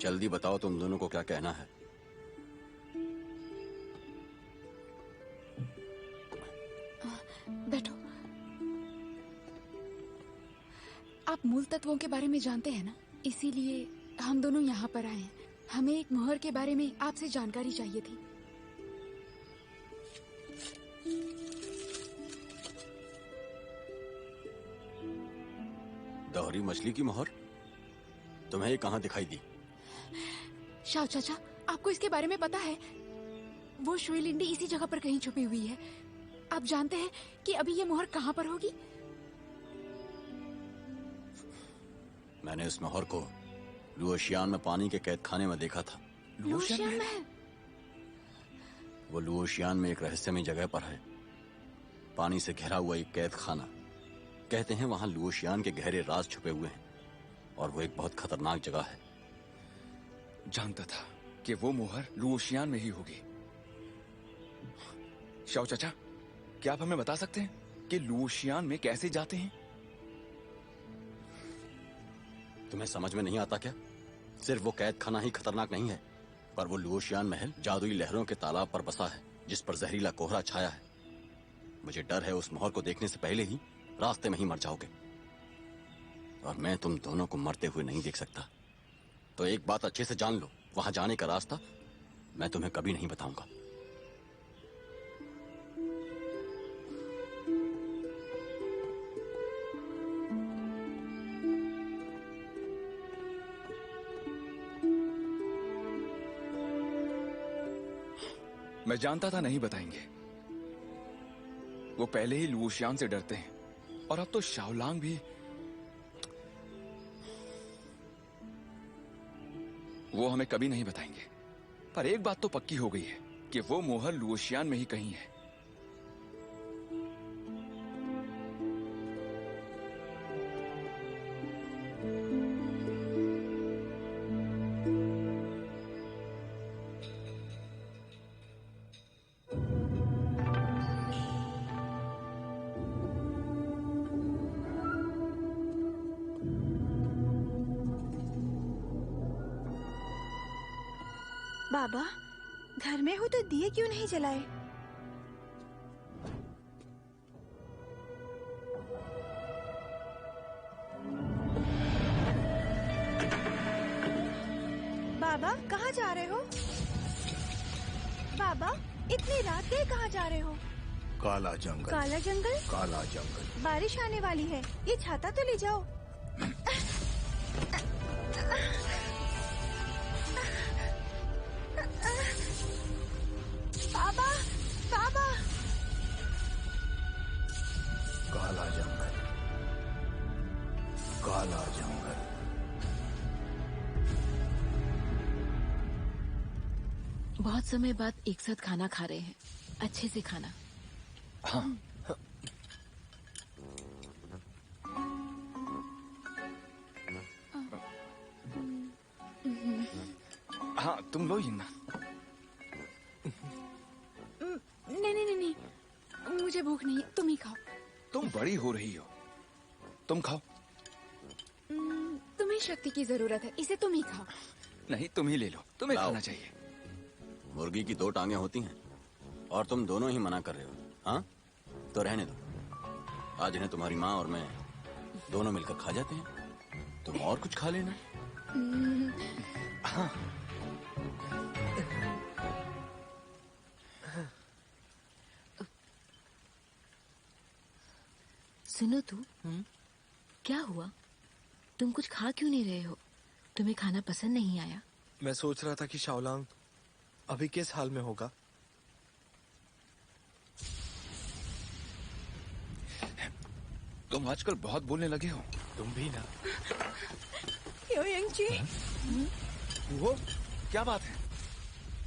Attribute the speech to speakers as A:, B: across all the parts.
A: जल्दी बताओ तुम दोनों को क्या कहना है।
B: बैठो। आप मूल तत्वों के बारे में जानते हैं ना, इसीलिए हम दोनों यहाँ पर आए हैं। हमें एक मोहर के बारे में आपसे जानकारी चाहिए थी।
A: दोहरी मछली की मोहर तुम्हें ये कहाँ दिखाई दी?
B: शाओ चाचा, आपको इसके बारे में पता है? वो श्रीलिंडी इसी जगह पर कहीं छुपी हुई है। आप जानते हैं कि अभी ये मोहर कहाँ पर होगी?
A: मैंने इस मोहर को लुओशियान में पानी के कैद खाने में देखा था।
B: लुओशियान में?
A: वो लुओशियान में एक रहस्यमय जगह पर है, पानी से घिरा हुआ एक कैद खाना। कहते हैं वहां लुओशियान के गहरे राज छुपे हुए हैं और वो एक बहुत खतरनाक जगह है।
C: जानता था कि वो मोहर लुओशियान में ही होगी। शाओ चाचा, क्या आप हमें बता सकते हैं कि लुओशियान में कैसे जाते हैं?
A: तुम्हें समझ में नहीं आता क्या? सिर्फ वो कैद खाना ही खतरनाक नहीं है, पर वो लुओशियान महल जादुई लहरों के तालाब पर बसा है जिस पर जहरीला कोहरा छाया है। मुझे डर है उस मोहर को देखने से पहले ही रास्ते में ही मर जाओगे, और मैं तुम दोनों को मरते हुए नहीं देख सकता। तो एक बात अच्छे से जान लो, वहां जाने का रास्ता मैं तुम्हें कभी नहीं बताऊंगा।
C: मैं जानता था नहीं बताएंगे। वो पहले ही लुओशियान से डरते हैं, और अब तो शाओलांग भी। वो हमें कभी नहीं बताएंगे। पर एक बात तो पक्की हो गई है कि वो मोहर लुओशियान में ही कहीं है।
D: बाबा, घर में हो तो दिए क्यों नहीं जलाए? बाबा, कहाँ जा रहे हो? बाबा, इतनी रात गए कहाँ जा रहे हो?
E: काला जंगल।
D: काला जंगल?
E: काला जंगल।
D: बारिश आने वाली है, ये छाता तो ले जाओ। बाबा, बाबा।
E: काला जंगल, काला जंगल।
F: बहुत समय बाद एक साथ खाना खा रहे हैं, अच्छे से खाना।
C: हाँ। हाँ, तुम लो ही ना।
B: नहीं, मुझे भूख नहीं है, तुम ही खाओ।
C: तुम बड़ी हो रही हो, तुम खाओ।
B: तुम्हें शक्ति की जरूरत है, इसे तुम ही खाओ।
C: नहीं, तुम ही ले लो, तुम्हें खाना चाहिए।
A: मुर्गी की दो टांगे होती हैं और तुम दोनों ही मना कर रहे हो। हाँ, तो रहने दो। आज इन्हें तुम्हारी माँ और मैं दोनों मिलकर खा जाते हैं। तुम और कुछ खा लेना।
C: हाँ।
F: सुनो तू, क्या हुआ? तुम कुछ खा क्यों नहीं रहे हो? तुम्हें खाना पसंद नहीं आया?
G: मैं सोच रहा था कि शाओलांग अभी किस हाल में होगा।
C: तुम आजकल बहुत बोलने लगे हो।
G: तुम भी ना।
D: योयंग जी।
C: वो क्या बात है?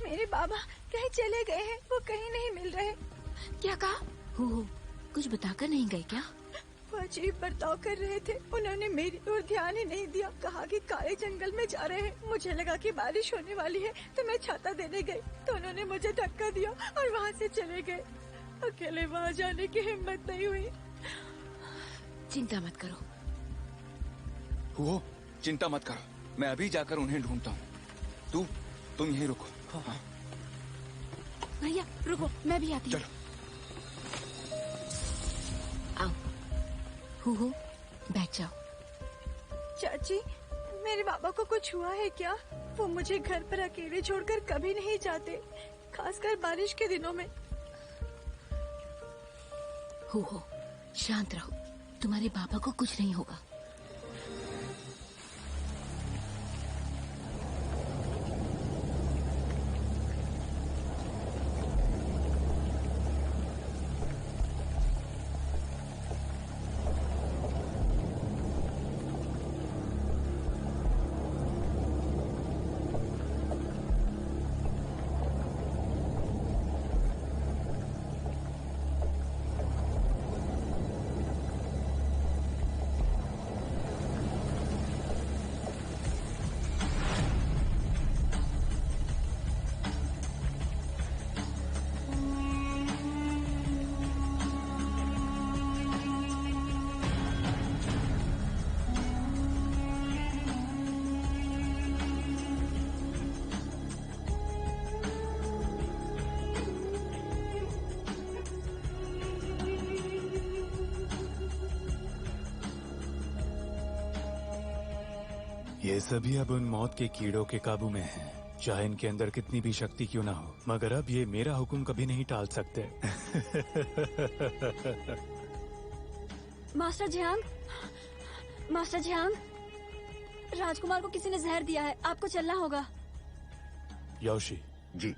D: मेरे बाबा कहीं चले गए हैं, वो कहीं नहीं मिल रहे।
B: क्या कहा?
F: हो कुछ बताकर नहीं गए क्या?
D: वो अजीब बर्ताव कर रहे थे। उन्होंने मेरी ओर ध्यान ही नहीं दिया। कहा कि काले जंगल में जा रहे हैं। मुझे लगा कि बारिश होने वाली है तो मैं छाता देने गई, तो उन्होंने मुझे धक्का दिया और वहाँ से चले गए। अकेले वहाँ जाने की हिम्मत नहीं हुई।
F: चिंता मत करो।
C: वो चिंता मत करो, मैं अभी जाकर उन्हें ढूंढता हूँ। तुम यहीं रुको।
B: भैया रुको, मैं भी आती हूँ।
C: चलो।
F: आओ, हो बैठ जाओ।
D: चाची, मेरे बाबा को कुछ हुआ है क्या? वो मुझे घर पर अकेले छोड़कर कभी नहीं जाते, खासकर बारिश के दिनों में।
F: हो शांत रहो, तुम्हारे बाबा को कुछ नहीं होगा।
H: ये सभी अब उन मौत के कीड़ों के काबू में हैं, चाहे इनके अंदर कितनी भी शक्ति क्यों ना हो, मगर अब ये मेरा हुक्म कभी नहीं टाल सकते।
D: मास्टर झियांग, मास्टर झियांग, राजकुमार को किसी ने जहर दिया है, आपको चलना होगा।
H: योशी
A: जी।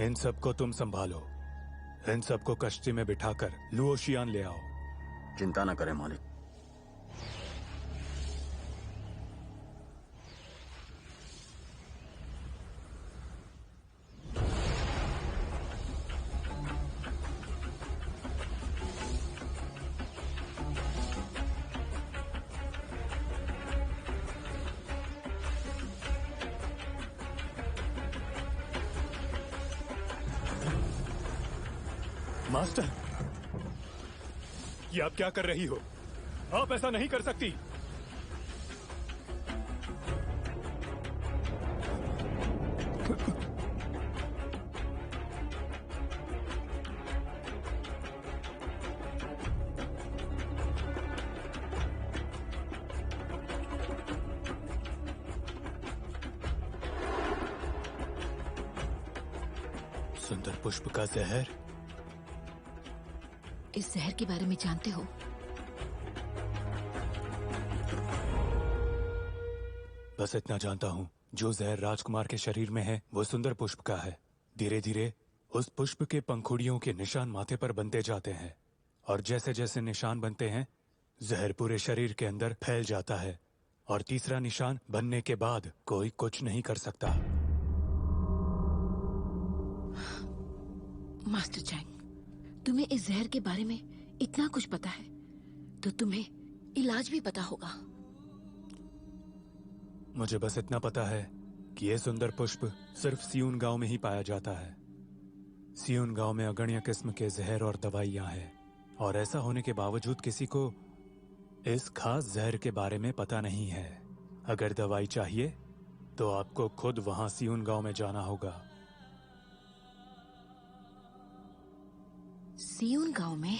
H: इन सबको तुम संभालो, इन सबको कश्ती में बिठाकर लुओशियान ले आओ।
A: चिंता न करें मालिक।
H: मास्टर, ये आप क्या कर रही हो? आप ऐसा नहीं कर सकती। सुंदर पुष्प का जहर?
F: इस जहर के बारे में जानते हो?
H: बस इतना जानता हूँ, जो जहर राजकुमार के शरीर में है वो सुंदर पुष्प का है। धीरे धीरे उस पुष्प के पंखुड़ियों के निशान माथे पर बनते जाते हैं, और जैसे जैसे निशान बनते हैं जहर पूरे शरीर के अंदर फैल जाता है, और तीसरा निशान बनने के बाद कोई कुछ नहीं कर सकता।
F: मास्टर चैंग, तुम्हें इस जहर के बारे में इतना कुछ पता है तो तुम्हें इलाज भी पता होगा।
H: मुझे बस इतना पता है कि यह सुंदर पुष्प सिर्फ सियून गांव में ही पाया जाता है। सियून गांव में अगण्य किस्म के जहर और दवाइयां हैं, और ऐसा होने के बावजूद किसी को इस खास जहर के बारे में पता नहीं है। अगर दवाई चाहिए तो आपको खुद वहां सियून गांव में जाना होगा।
F: सियून गांव में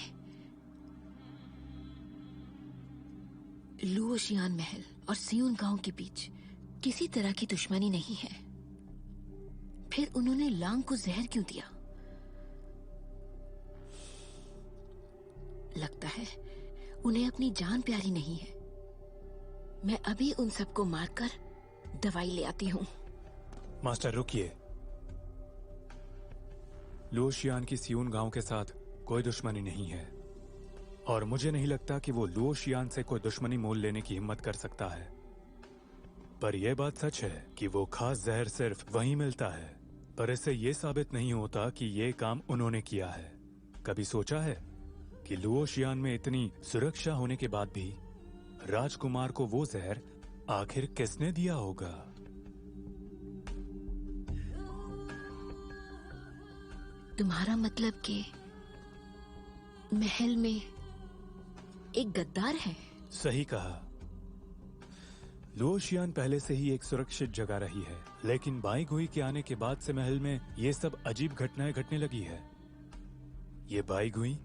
F: लुओशियान महल और सियून गांव के बीच किसी तरह की दुश्मनी नहीं है, फिर उन्होंने लांग को जहर क्यों दिया? लगता है उन्हें अपनी जान प्यारी नहीं है। मैं अभी उन सबको मारकर दवाई ले आती हूँ।
H: मास्टर रुकिए, लुओशियान की सियून गांव के साथ कोई दुश्मनी नहीं है, और मुझे नहीं लगता कि वो लुओशियान से कोई दुश्मनी मोल लेने की हिम्मत कर सकता है। पर यह बात सच है कि वो खास जहर सिर्फ वहीं मिलता है, पर इससे ये साबित नहीं होता कि ये काम उन्होंने किया है। कभी सोचा है कि लुओशियान में इतनी सुरक्षा होने के बाद भी राजकुमार को वो जहर आखिर किसने दिया होगा?
F: तुम्हारा मतलब कि महल में एक गद्दार है?
H: सही कहा। लुओशियान पहले से ही एक सुरक्षित जगह रही है, लेकिन बाई गुई के आने के बाद से महल में ये सब अजीब घटनाएं घटने लगी है। ये बाई गुई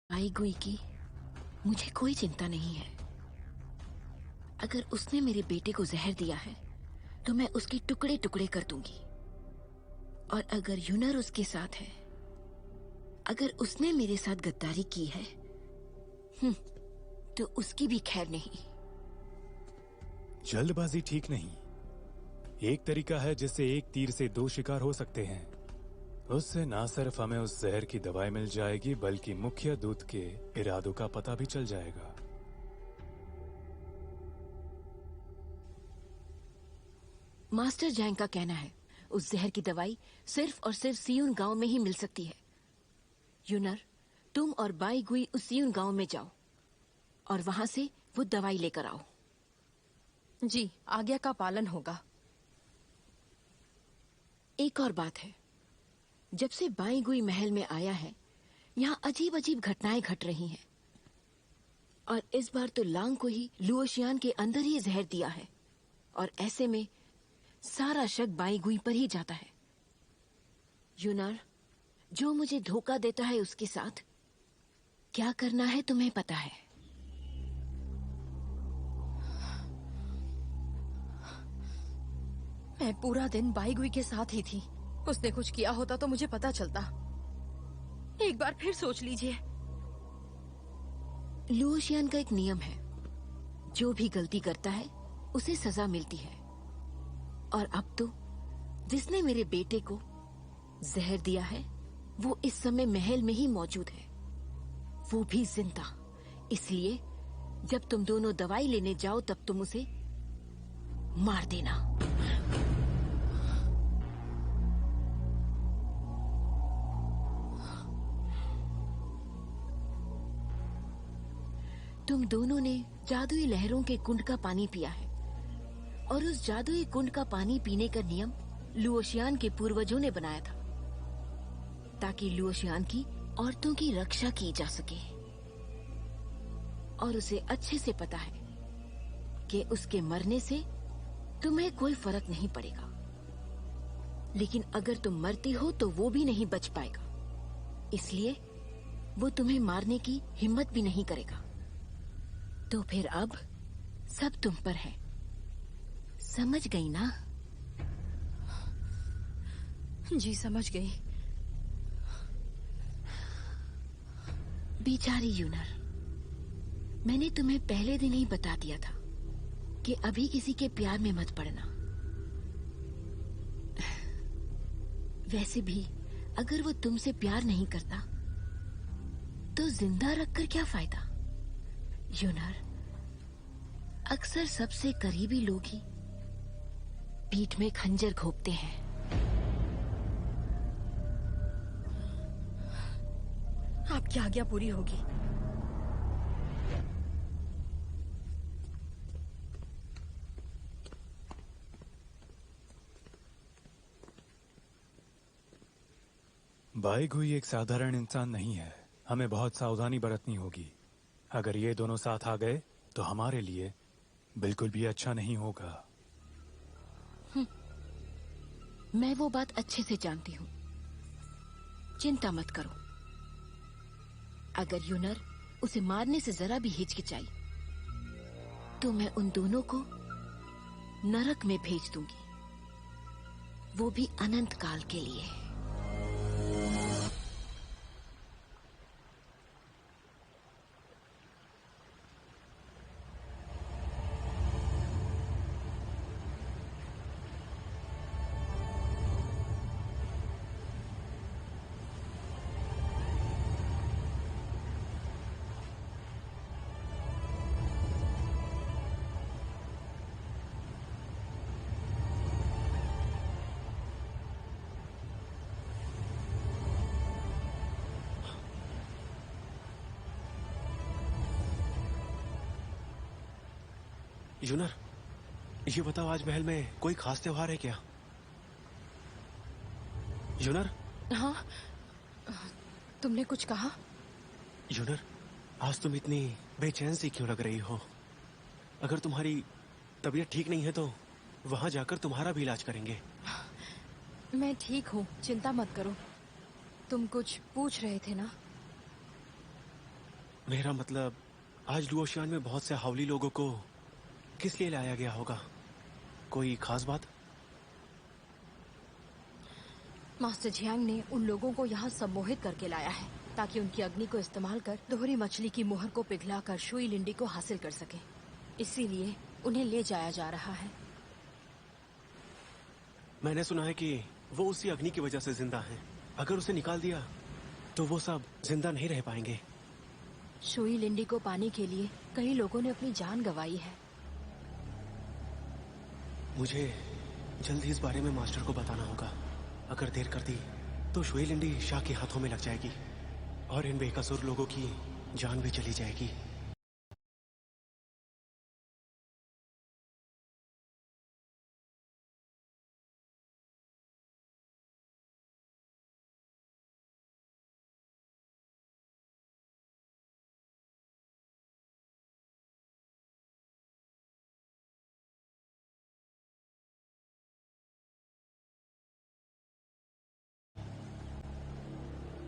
F: बाई गुई की मुझे कोई चिंता नहीं है। अगर उसने मेरे बेटे को जहर दिया है तो मैं उसके टुकड़े टुकड़े कर दूंगी। और अगर यूनर उसके साथ है, अगर उसने मेरे साथ गद्दारी की है, तो उसकी भी खैर नहीं।
H: जल्दबाजी ठीक नहीं। एक तरीका है जिससे एक तीर से दो शिकार हो सकते हैं। उससे ना सिर्फ हमें उस जहर की दवाई मिल जाएगी, बल्कि मुख्य दूत के इरादों का पता भी चल जाएगा।
F: मास्टर जैंग का कहना है उस जहर की दवाई सिर्फ और सिर्फ सियून गांव में ही मिल सकती है। यूनर, तुम और बाई गुई उस सियून गांव में जाओ और वहां से वो दवाई लेकर आओ।
I: जी, आज्ञा का पालन होगा।
F: एक और बात है, जब से बाई गुई महल में आया है, यहाँ अजीब अजीब घटनाएं घट रही हैं। और इस बार तो लांग को ही लुओशियान के अंदर ही जहर दिया है, और ऐसे में सारा शक बाई गुई पर ही जाता है। यूनर, जो मुझे धोखा देता है उसके साथ क्या करना है तुम्हें पता है।
I: मैं पूरा दिन बाई गुई के साथ ही थी। उसने कुछ किया होता तो मुझे पता चलता। एक बार फिर सोच लीजिए।
F: लुओशियान का एक नियम है, जो भी गलती करता है उसे सजा मिलती है। और अब तो जिसने मेरे बेटे को जहर दिया है वो इस समय महल में ही मौजूद है, वो भी जिंदा। इसलिए जब तुम दोनों दवाई लेने जाओ तब तुम उसे मार देना। तुम दोनों ने जादुई लहरों के कुंड का पानी पिया है, और उस जादुई कुंड का पानी पीने का नियम लुओशियान के पूर्वजों ने बनाया था, ताकि लुओशियान की औरतों की रक्षा की जा सके। और उसे अच्छे से पता है कि उसके मरने से तुम्हें कोई फर्क नहीं पड़ेगा, लेकिन अगर तुम मरती हो तो वो भी नहीं बच पाएगा। इसलिए वो तुम्हें मारने की हिम्मत भी नहीं करेगा। तो फिर अब सब तुम पर है, समझ गई ना?
I: जी, समझ गई।
F: बेचारी यूनर, मैंने तुम्हें पहले दिन ही बता दिया था कि अभी किसी के प्यार में मत पड़ना। वैसे भी अगर वो तुमसे प्यार नहीं करता तो जिंदा रखकर क्या फायदा। यूनर, अक्सर सबसे करीबी लोग ही पीठ में खंजर घोंपते हैं।
I: आपकी आज्ञा पूरी होगी।
H: बाई गुई एक साधारण इंसान नहीं है। हमें बहुत सावधानी बरतनी होगी। अगर ये दोनों साथ आ गए तो हमारे लिए बिल्कुल भी अच्छा नहीं होगा।
F: मैं वो बात अच्छे से जानती हूँ, चिंता मत करो। अगर यूनर उसे मारने से जरा भी हिचकिचाई तो मैं उन दोनों को नरक में भेज दूंगी, वो भी अनंत काल के लिए।
G: यूनर, ये बताओ आज महल में कोई खास त्योहार है क्या? यूनर।
I: हाँ, तुमने कुछ कहा?
G: यूनर, आज तुम इतनी बेचैन सी क्यों लग रही हो? अगर तुम्हारी तबीयत ठीक नहीं है तो वहां जाकर तुम्हारा भी इलाज करेंगे।
I: मैं ठीक हूँ, चिंता मत करो। तुम कुछ पूछ रहे थे ना?
G: मेरा मतलब, आज लुओशियान में बहुत से हावली लोगों को किस लिए लाया गया होगा? कोई खास बात?
I: मास्टर झियांग ने उन लोगों को यहाँ सम्मोहित करके लाया है ताकि उनकी अग्नि को इस्तेमाल कर दोहरी मछली की मुहर को पिघलाकर शुई लिंडी को हासिल कर सके। इसीलिए उन्हें ले जाया जा रहा है।
G: मैंने सुना है कि वो उसी अग्नि की वजह से जिंदा हैं। अगर उसे निकाल दिया तो वो सब जिंदा नहीं रह पाएंगे।
I: शुई लिंडी को पाने के लिए कई लोगों ने अपनी जान गंवाई है।
G: मुझे जल्द ही इस बारे में मास्टर को बताना होगा। अगर देर कर दी तो शुई लिंडी शाह के हाथों में लग जाएगी और इन बेकसूर लोगों की जान भी चली जाएगी।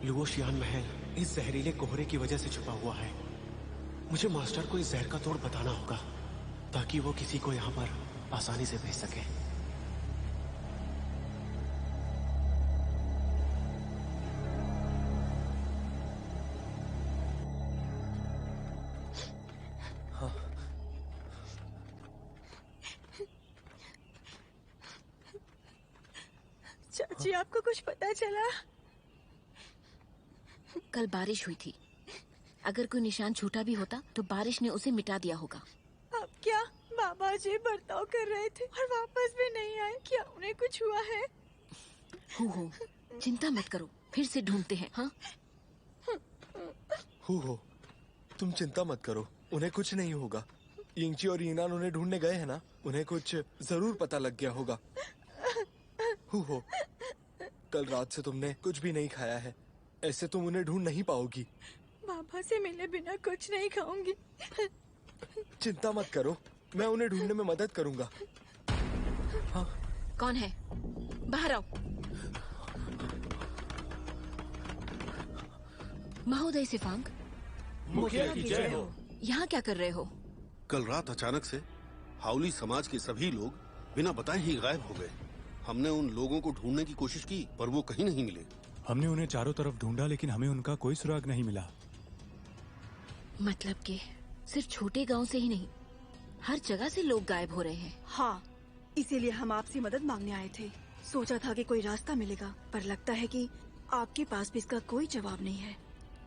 G: लुओशियान महल इस जहरीले कोहरे की वजह से छुपा हुआ है। मुझे मास्टर को इस जहर का तोड़ बताना होगा ताकि वो किसी को यहाँ पर आसानी से भेज सके।
D: चाची, आपको कुछ पता चला?
F: कल बारिश हुई थी। अगर कोई निशान छूटा भी होता तो बारिश ने उसे मिटा दिया होगा।
D: अब क्या? बाबा जी बर्ताव कर रहे थे और वापस भी नहीं आए। क्या उन्हें कुछ हुआ है?
F: हो, चिंता मत करो, फिर से ढूंढते हैं। हाँ
G: हो, तुम चिंता मत करो, उन्हें कुछ नहीं होगा। यिंगची और यीनान उन्हें ढूंढने गए हैं ना, उन्हें कुछ जरूर पता लग गया होगा। हो, कल रात से तुमने कुछ भी नहीं खाया है, ऐसे तुम उन्हें ढूंढ नहीं पाओगी।
D: बाबा से मिले बिना कुछ नहीं खाऊंगी।
G: चिंता मत करो, मैं उन्हें ढूंढने में मदद करूंगा। हाँ।
F: कौन है? बाहर आओ। महोदय सिफांग,
E: मुखिया की जय हो।
F: यहाँ क्या कर रहे हो?
J: कल रात अचानक से हाउली समाज के सभी लोग बिना बताए ही गायब हो गए। हमने उन लोगों को ढूंढने की कोशिश की पर वो कहीं नहीं मिले।
H: हमने उन्हें चारों तरफ ढूंढा लेकिन हमें उनका कोई सुराग नहीं मिला।
F: मतलब कि सिर्फ छोटे गांव से ही नहीं, हर जगह से लोग गायब हो रहे हैं।
D: हाँ, इसीलिए हम आपसे मदद मांगने आए थे। सोचा था कि कोई रास्ता मिलेगा, पर लगता है कि आपके पास भी इसका कोई जवाब नहीं है।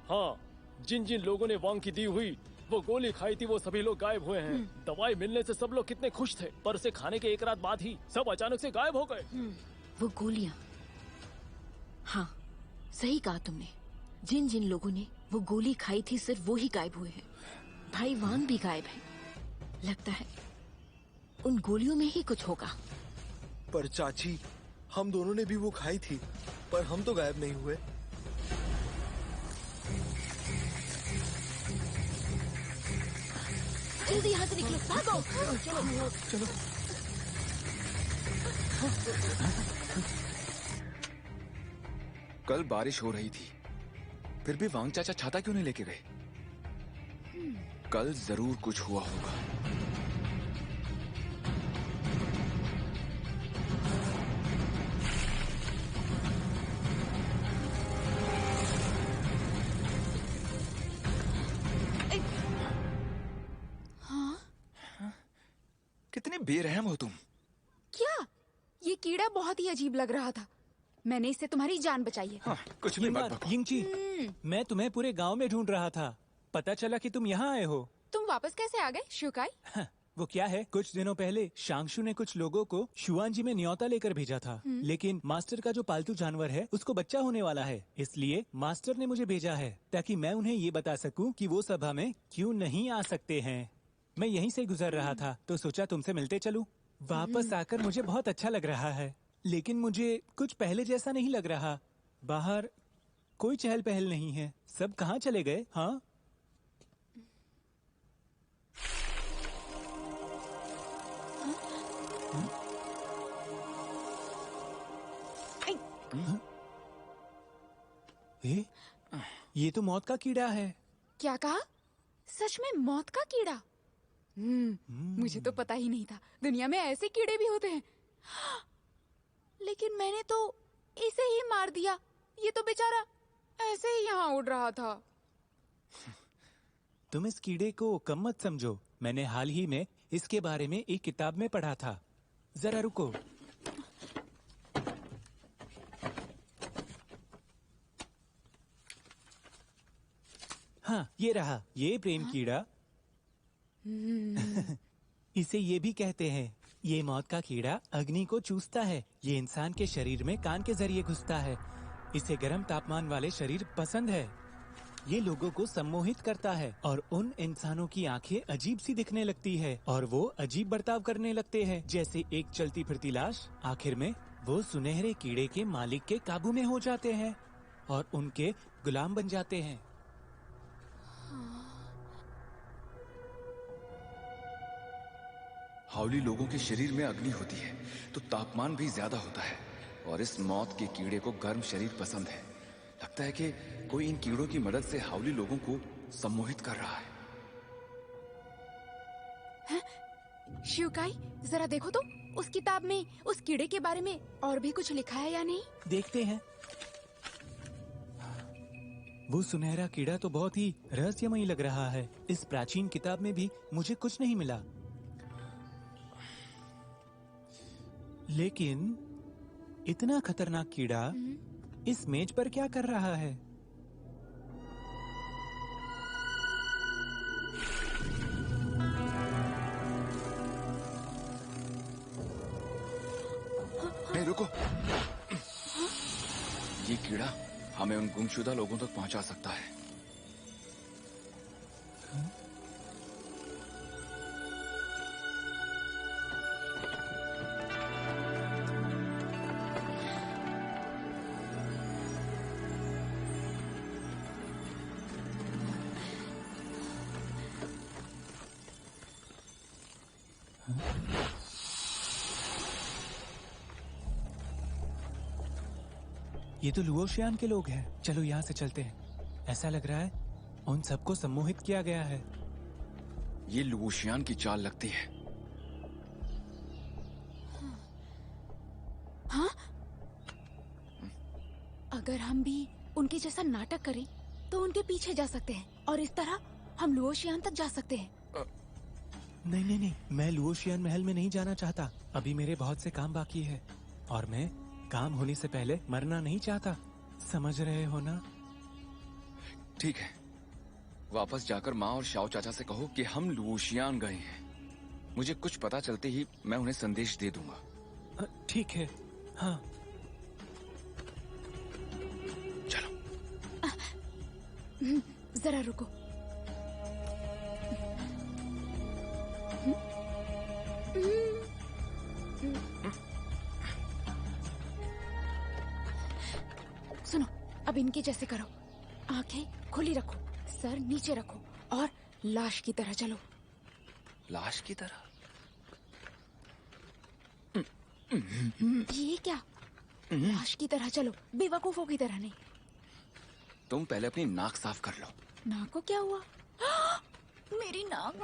K: हाँ, जिन जिन लोगों ने वांग की दी हुई वो गोली खाई थी वो सभी लोग गायब हुए हैं। दवाई मिलने से सब लोग कितने खुश थे, पर उसे खाने के एक रात बाद ही सब अचानक से गायब हो गए।
F: वो गोलियां। हाँ, सही कहा तुमने। जिन जिन लोगों ने वो गोली खाई थी सिर्फ वो ही गायब हुए हैं। भाई वांग भी गायब है। लगता है उन गोलियों में ही कुछ होगा।
G: पर चाची, हम दोनों ने भी वो खाई थी, पर हम तो गायब नहीं हुए।
F: जल्दी यहाँ से निकलो, भागो।
G: चलो चलो।
C: कल बारिश हो रही थी, फिर भी वांग चाचा छाता क्यों नहीं लेके गए? कल जरूर कुछ हुआ होगा। कितने बेरहम हो तुम।
B: क्या? ये कीड़ा बहुत ही अजीब लग रहा था। मैंने इससे तुम्हारी जान बचाई है।
C: हाँ, कुछ भी मत बको।
L: यिंगची, मैं तुम्हें पूरे गांव में ढूंढ रहा था। पता चला कि तुम यहाँ आए हो।
B: तुम वापस कैसे आ गए शुकाई?
L: वो क्या है, कुछ दिनों पहले शांगशु ने कुछ लोगों को शुआनजी में न्योता लेकर भेजा था, लेकिन मास्टर का जो पालतू जानवर है उसको बच्चा होने वाला है। इसलिए मास्टर ने मुझे भेजा है ताकि मैं उन्हें ये बता सकूं कि वो सभा में क्यों नहीं आ सकते हैं। मैं यहीं से गुजर रहा था तो सोचा तुमसे मिलते चलूं। वापस आकर मुझे बहुत अच्छा लग रहा है, लेकिन मुझे कुछ पहले जैसा नहीं लग रहा। बाहर कोई चहल पहल नहीं है। सब कहाँ चले गए? हाँ, ये तो मौत का कीड़ा है।
B: क्या कहा? सच में मौत का कीड़ा? मुझे तो पता ही नहीं था दुनिया में ऐसे कीड़े भी होते हैं। लेकिन मैंने तो इसे ही मार दिया। ये तो बेचारा ऐसे ही यहाँ उड़ रहा था।
L: तुम इस कीड़े को कम मत समझो। मैंने हाल ही में इसके बारे में एक किताब में पढ़ा था। जरा रुको। हाँ, ये रहा। ये प्रेम कीड़ा। इसे ये भी कहते हैं। ये मौत का कीड़ा अग्नि को चूसता है। ये इंसान के शरीर में कान के जरिए घुसता है। इसे गर्म तापमान वाले शरीर पसंद है। ये लोगों को सम्मोहित करता है और उन इंसानों की आंखें अजीब सी दिखने लगती है और वो अजीब बर्ताव करने लगते हैं, जैसे एक चलती फिरती लाश। आखिर में वो सुनहरे कीड़े के मालिक के काबू में हो जाते हैं और उनके गुलाम बन जाते हैं।
C: हाउली लोगों के शरीर में अग्नि होती है तो तापमान भी ज्यादा होता है और इस मौत के कीड़े को गर्म शरीर पसंद है। लगता है कि कोई इन कीड़ों की मदद से हाउली लोगों को सम्मोहित कर रहा है।
B: शिवकाई, जरा देखो तो उस किताब में उस कीड़े के बारे में और भी कुछ लिखा है या नहीं?
L: देखते हैं। वो सुनहरा कीड़ा तो बहुत ही रहस्यमयी लग रहा है। इस प्राचीन किताब में भी मुझे कुछ नहीं मिला। लेकिन इतना खतरनाक कीड़ा इस मेज पर क्या कर रहा है?
C: नहीं, रुको। ये कीड़ा हमें उन गुमशुदा लोगों तक पहुंचा सकता है।
L: ये तो लुओशियान के लोग हैं। चलो यहाँ से चलते हैं। ऐसा लग रहा है उन सबको सम्मोहित किया गया है।
C: ये लुओशियान की चाल लगती है।
B: हाँ? अगर हम भी उनके जैसा नाटक करें तो उनके पीछे जा सकते हैं और इस तरह हम लुओशियान तक जा सकते हैं।
L: नहीं नहीं नहीं, मैं लुओशियान महल में नहीं जाना चाहता। अभी मेरे बहुत से काम बाकी है और मैं काम होने से पहले मरना नहीं चाहता। समझ रहे हो ना?
C: ठीक है, वापस जाकर माँ और शाओ चाचा से कहो कि हम लुओशियान गए हैं। मुझे कुछ पता चलते ही मैं उन्हें संदेश दे दूंगा।
L: ठीक है। हाँ,
C: चलो।
B: जरा रुको। सुनो, अब इनके जैसे करो। आंखें खुली रखो, सर नीचे रखो और लाश की तरह चलो।
C: लाश की तरह?
B: ये क्या? लाश की तरह चलो, बेवकूफों की तरह नहीं।
C: तुम पहले अपनी नाक साफ कर लो।
B: नाक को क्या हुआ? मेरी नाक।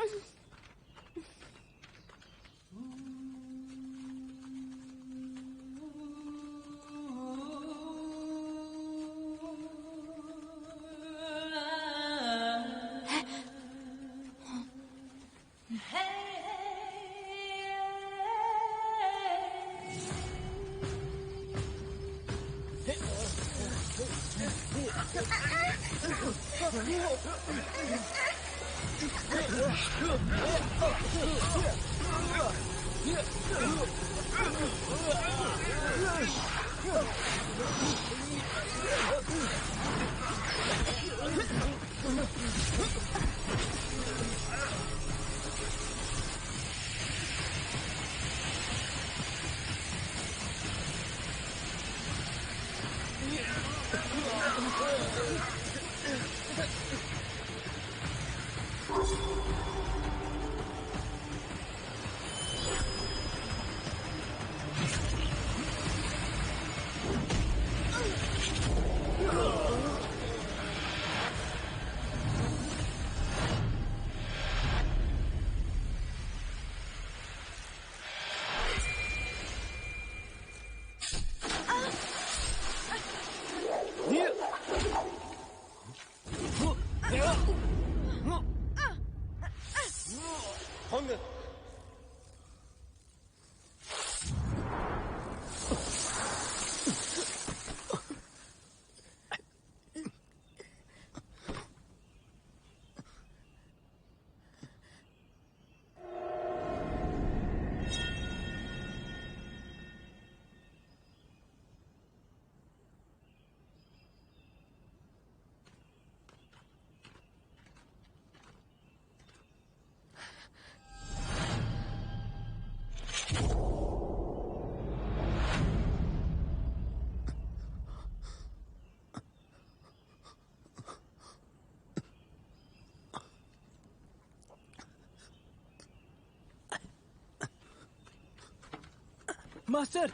L: मास्टर,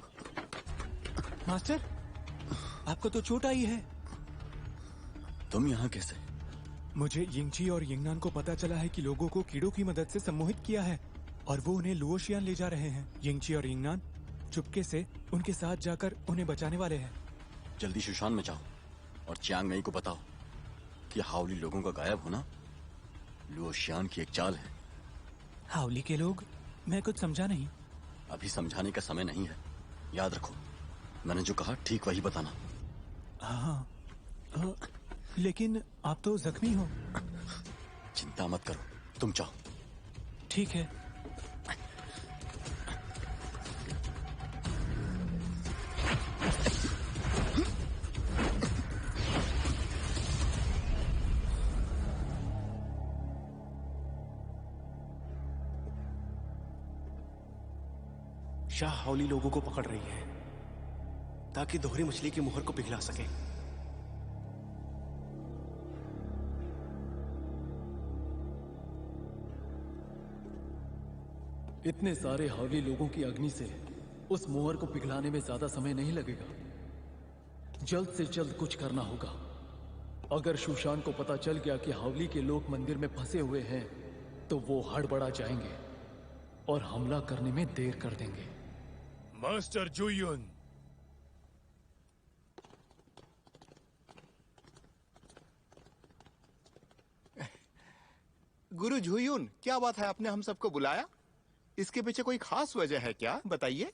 L: मास्टर, आपको तो चोट आई है।
A: तुम यहाँ कैसे?
H: मुझे यिंगची और यिंगनान को पता चला है कि लोगों को कीड़ों की मदद से सम्मोहित किया है और वो उन्हें लुओशियान ले जा रहे हैं। यिंगची और यिंगनान चुपके से उनके साथ जाकर उन्हें बचाने वाले हैं।
A: जल्दी शुशान में जाओ और चियांग मेई को बताओ कि हावली लोगों का गायब होना लुओशियान की एक चाल है।
L: हावली के लोग? मैं कुछ समझा नहीं।
A: अभी समझाने का समय नहीं है, याद रखो मैंने जो कहा ठीक वही बताना।
L: हाँ, लेकिन आप तो जख्मी हो।
A: चिंता मत करो, तुम जाओ।
L: ठीक है।
E: शाह हावली लोगों को पकड़ रही है ताकि दोहरी मछली की मुहर को पिघला सके।
K: इतने सारे हावली लोगों की अग्नि से उस मुहर को पिघलाने में ज्यादा समय नहीं लगेगा। जल्द से जल्द कुछ करना होगा। अगर शुशान को पता चल गया कि हावली के लोग मंदिर में फंसे हुए हैं तो वो हड़बड़ा जाएंगे और हमला करने में देर कर देंगे।
H: मास्टर जुयुन,
M: गुरु झुयुन, क्या बात है, आपने हम सबको बुलाया? इसके पीछे कोई खास वजह है क्या? बताइए।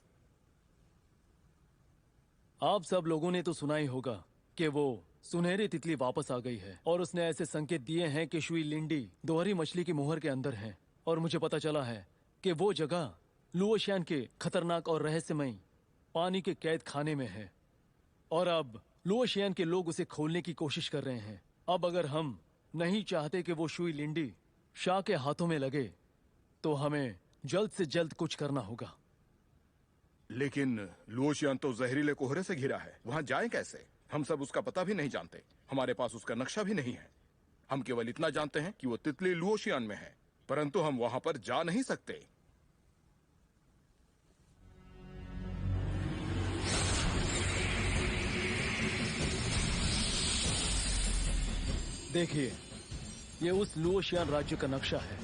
K: आप सब लोगों ने तो सुना ही होगा कि वो सुनहरी तितली वापस आ गई है और उसने ऐसे संकेत दिए हैं कि शुई लिंडी दोहरी मछली की मुहर के अंदर है। और मुझे पता चला है कि वो जगह लुओशियान के खतरनाक और रहस्यमयी पानी के कैद खाने में है और अब लुओशियान के लोग उसे खोलने की कोशिश कर रहे हैं। अब अगर हम नहीं चाहते कि वो शुई लिंडी शाह के हाथों में लगे तो हमें जल्द से जल्द कुछ करना होगा।
N: लेकिन लुओशियान तो जहरीले कोहरे से घिरा है, वहां जाएं कैसे? हम सब उसका पता भी नहीं जानते, हमारे पास उसका नक्शा भी नहीं है। हम केवल इतना जानते हैं कि वो तितली लुओशियान में है, परंतु हम वहां पर जा नहीं सकते।
K: देखिए, ये उस लुओशियान राज्य का नक्शा है।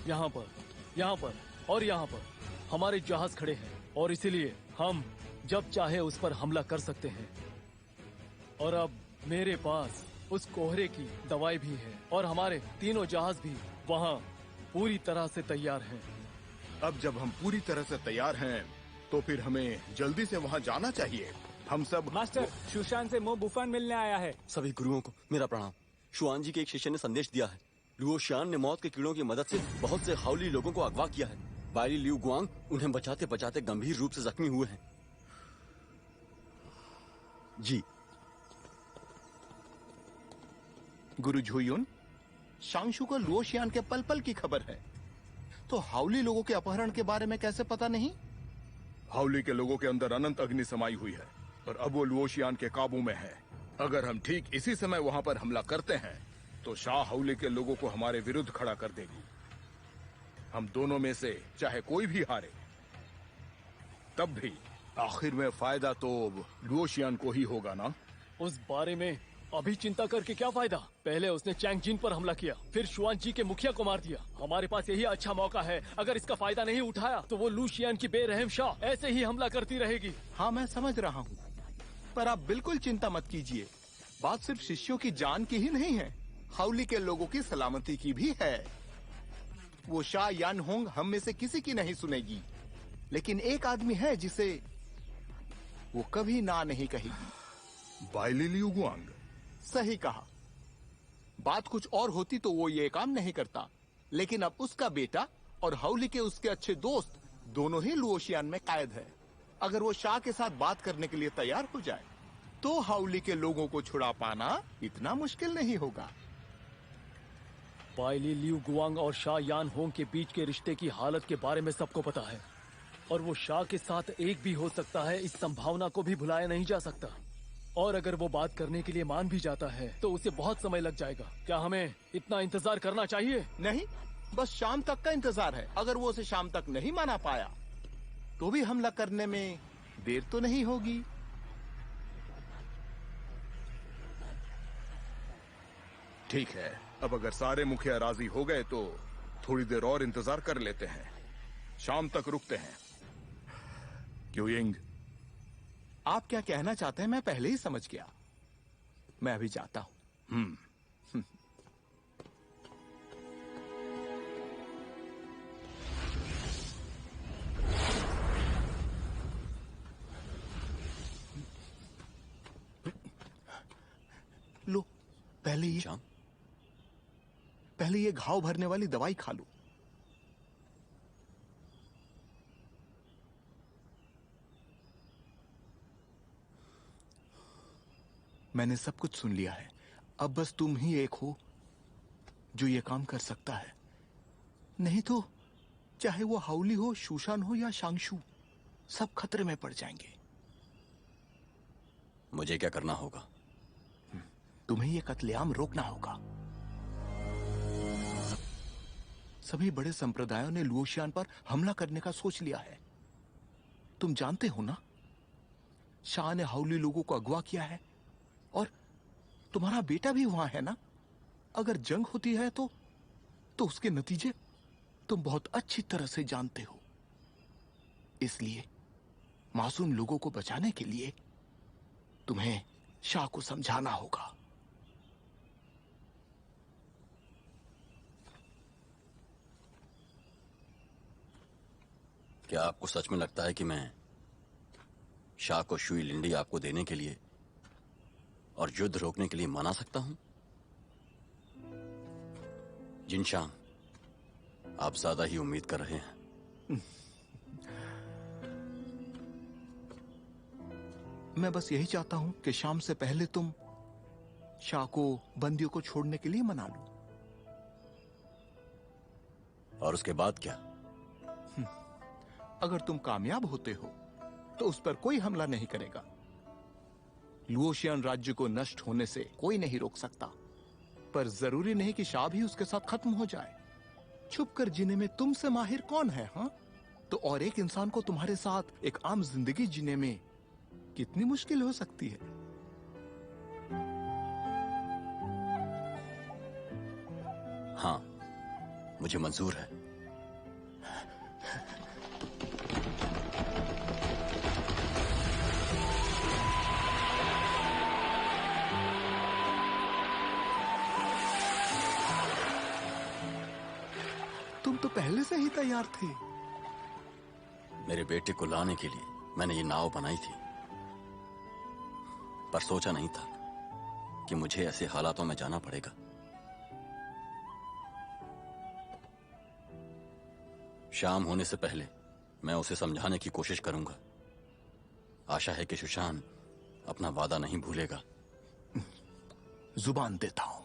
K: यहाँ पर और यहाँ पर हमारे जहाज खड़े हैं और इसीलिए हम जब चाहे उस पर हमला कर सकते हैं। और अब मेरे पास उस कोहरे की दवाई भी है और हमारे तीनों जहाज भी वहाँ पूरी तरह से तैयार हैं।
N: अब जब हम पूरी तरह से तैयार हैं तो फिर हमें जल्दी से वहां जाना चाहिए। हम सब
L: मास्टर, शुशान से मो बुफान मिलने आया है।
A: सभी गुरुओं को मेरा प्रणाम। शुआन जी के एक शिष्य ने संदेश दिया है, लुओशियान ने मौत के कीड़ों की मदद से बहुत से हावली लोगों को अगवा किया है। बायली लिu गुआंग उन्हें बचाते बचाते गंभीर रूप से जख्मी हुए हैं। जी
M: गुरु झुयुन, शांगशु को लुओशियान के पल पल की खबर है, तो हावली लोगों के अपहरण के बारे में कैसे पता नहीं?
N: हाउली के लोगों के अंदर अनंत अग्नि समाई हुई है और अब वो लुओशियान के काबू में है। अगर हम ठीक इसी समय वहां पर हमला करते हैं तो शाह हाउली के लोगों को हमारे विरुद्ध खड़ा कर देगी। हम दोनों में से चाहे कोई भी हारे, तब भी आखिर में फायदा तो लुओशियान को ही होगा ना।
K: उस बारे में अभी चिंता करके क्या फायदा? पहले उसने चैंगजिन पर हमला किया, फिर शुआनजी के मुखिया को मार दिया। हमारे पास यही अच्छा मौका है। अगर इसका फायदा नहीं उठाया तो वो लुशियान की बेरहम शाह ऐसे ही हमला करती रहेगी।
M: हाँ, मैं समझ रहा हूँ, पर आप बिल्कुल चिंता मत कीजिए। बात सिर्फ शिष्यों की जान की ही नहीं है, हाउली के लोगों की सलामती की भी है। वो शाह यान होंग हम में से किसी की नहीं सुनेगी, लेकिन एक आदमी है जिसे वो कभी ना नहीं कहेगी।
N: बाइली लियू गुआंग।
M: सही कहा। बात कुछ और होती तो वो ये काम नहीं करता, लेकिन अब उसका बेटा और हाउली के उसके अच्छे दोस्त दोनों ही लुओशियान में कैद है। अगर वो शाह के साथ बात करने के लिए तैयार हो जाए तो हाउली के लोगों को छुड़ा पाना इतना मुश्किल नहीं होगा।
K: बाइली लियू गुआंग और शाह यान होंग के बीच के रिश्ते की हालत के बारे में सबको पता है, और वो शाह के साथ एक भी हो सकता है। इस संभावना को भी भुलाया नहीं जा सकता। और अगर वो बात करने के लिए मान भी जाता है तो उसे बहुत समय लग जाएगा। क्या हमें इतना इंतजार करना चाहिए?
M: नहीं, बस शाम तक का इंतजार है। अगर वो उसे शाम तक नहीं माना पाया तो भी हमला करने में देर तो नहीं होगी।
N: ठीक है, अब अगर सारे मुखिया राजी हो गए तो थोड़ी देर और इंतजार कर लेते हैं। शाम तक रुकते हैं। क्यूइंग,
M: आप क्या कहना चाहते हैं मैं पहले ही समझ गया। मैं अभी जाता हूं। लो, पहले ये घाव भरने वाली दवाई खा लो। मैंने सब कुछ सुन लिया है। अब बस तुम ही एक हो जो ये काम कर सकता है। नहीं तो चाहे वो हाउली हो, शूशान हो या शांगशु, सब खतरे में पड़ जाएंगे।
A: मुझे क्या करना होगा?
M: तुम्हें ये कत्लेआम रोकना होगा। सभी बड़े संप्रदायों ने लुओशियान पर हमला करने का सोच लिया है। तुम जानते हो ना, शाह ने हाउली लोगों को अगवा किया है और तुम्हारा बेटा भी वहां है ना। अगर जंग होती है तो उसके नतीजे तुम बहुत अच्छी तरह से जानते हो। इसलिए मासूम लोगों को बचाने के लिए तुम्हें शाह को समझाना होगा।
A: क्या आपको सच में लगता है कि मैं शाह को शुई लिंडी आपको देने के लिए और युद्ध रोकने के लिए मना सकता हूं? जिनशान, आप ज्यादा ही उम्मीद कर रहे हैं।
M: मैं बस यही चाहता हूं कि शाम से पहले तुम शाह को बंदियों को छोड़ने के लिए मना लो।
A: और उसके बाद क्या?
M: अगर तुम कामयाब होते हो तो उस पर कोई हमला नहीं करेगा। लुओशियान राज्य को नष्ट होने से कोई नहीं रोक सकता, पर जरूरी नहीं कि शाह भी उसके साथ खत्म हो जाए। छुप कर जीने में तुमसे माहिर कौन है? हाँ, तो और एक इंसान को तुम्हारे साथ एक आम जिंदगी जीने में कितनी मुश्किल हो सकती है।
A: हाँ, मुझे मंजूर है।
M: तुम तो पहले से ही तैयार थे।
A: मेरे बेटे को लाने के लिए मैंने ये नाव बनाई थी, पर सोचा नहीं था कि मुझे ऐसे हालातों में जाना पड़ेगा। शाम होने से पहले मैं उसे समझाने की कोशिश करूंगा। आशा है कि शुशान अपना वादा नहीं भूलेगा।
M: जुबान देता हूं।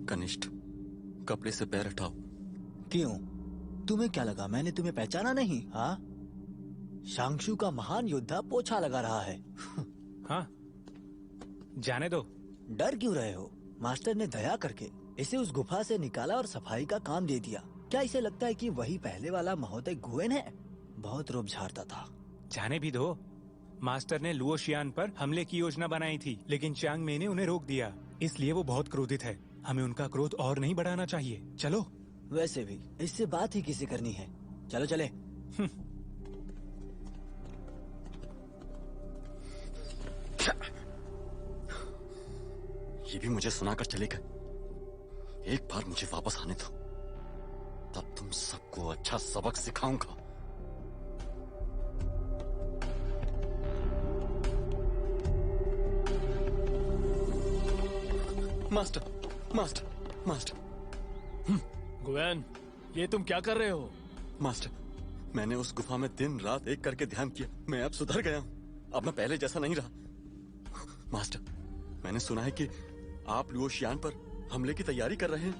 A: कनिष्ठ, कपड़े से पैर हटाओ।
O: क्यों? तुम्हें क्या लगा मैंने तुम्हें पहचाना नहीं? हाँ, शांगशु का महान योद्धा पोछा लगा रहा है।
L: हाँ, जाने दो।
O: डर क्यों रहे हो? मास्टर ने दया करके इसे उस गुफा से निकाला और सफाई का काम दे दिया। क्या इसे लगता है कि वही पहले वाला महोदय गुएन है? बहुत रूप झाड़ता था।
L: जाने भी दो। मास्टर ने लुओशियान पर हमले की योजना बनाई थी, लेकिन चांग मे ने उन्हें रोक दिया। इसलिए वो बहुत क्रोधित है। हमें उनका क्रोध और नहीं बढ़ाना चाहिए। चलो।
O: वैसे भी इससे बात ही किसे करनी है। चलो चले।
A: ये भी मुझे सुनाकर चले गए। एक बार मुझे वापस आने दो, तब तुम सबको अच्छा सबक सिखाऊंगा। Master, master, master.
K: गुएन, ये तुम क्या कर रहे हो?
A: मास्टर, मैंने उस गुफा में दिन रात एक करके ध्यान किया। मैं अब सुधर गया हूँ। अब मैं पहले जैसा नहीं रहा। मास्टर, मैंने सुना है कि आप लुओशियान पर हमले की तैयारी कर रहे हैं।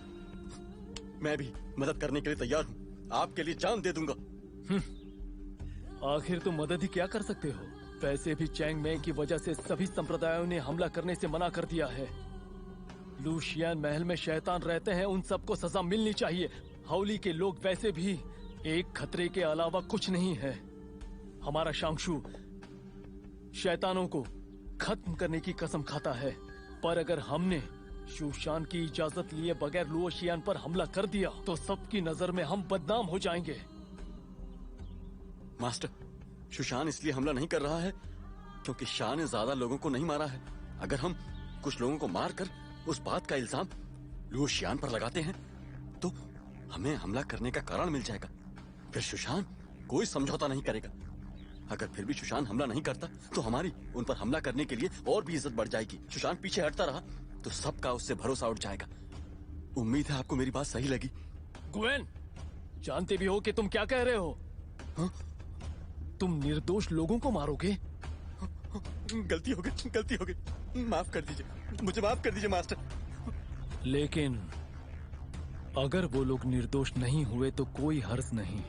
A: मैं भी मदद करने के लिए तैयार हूँ। आपके लिए जान दे दूंगा।
K: आखिर तुम मदद ही क्या कर सकते हो? वैसे भी चैंग मे की वजह से सभी संप्रदायों ने हमला करने से मना कर दिया है। लुशियान महल में शैतान रहते हैं, उन सबको सजा मिलनी चाहिए। हाउली के लोग वैसे भी एक खतरे के अलावा कुछ नहीं है। हमारा शांगशु शैतानों को खत्म करने की कसम खाता है, पर अगर हमने शूशान की इजाजत लिए बगैर लुओशियान पर हमला कर दिया तो सबकी नजर में हम बदनाम हो जाएंगे।
A: मास्टर, शूशान इसलिए हमला नहीं कर रहा है क्योंकि शाह ने ज्यादा लोगों को नहीं मारा है। अगर हम कुछ लोगों को मारकर उस बात का इल्जाम लुओशियान पर लगाते हैं तो हमें हमला करने का कारण मिल जाएगा। फिर शूशान कोई समझौता नहीं करेगा। अगर फिर भी शूशान हमला नहीं करता तो हमारी उन पर हमला करने के लिए और भी इज्जत बढ़ जाएगी। शूशान पीछे हटता रहा तो सबका उससे भरोसा उठ जाएगा। उम्मीद है आपको मेरी बात सही लगी।
K: गुएन, जानते भी हो कि तुम क्या कह रहे हो?
A: हा?
K: तुम निर्दोष लोगों को मारोगे?
A: गलती हो गई, गलती हो गई। माफ कर दीजिए, मुझे माफ कर दीजिए मास्टर।
K: लेकिन अगर वो लोग निर्दोष नहीं हुए तो कोई हर्ज नहीं।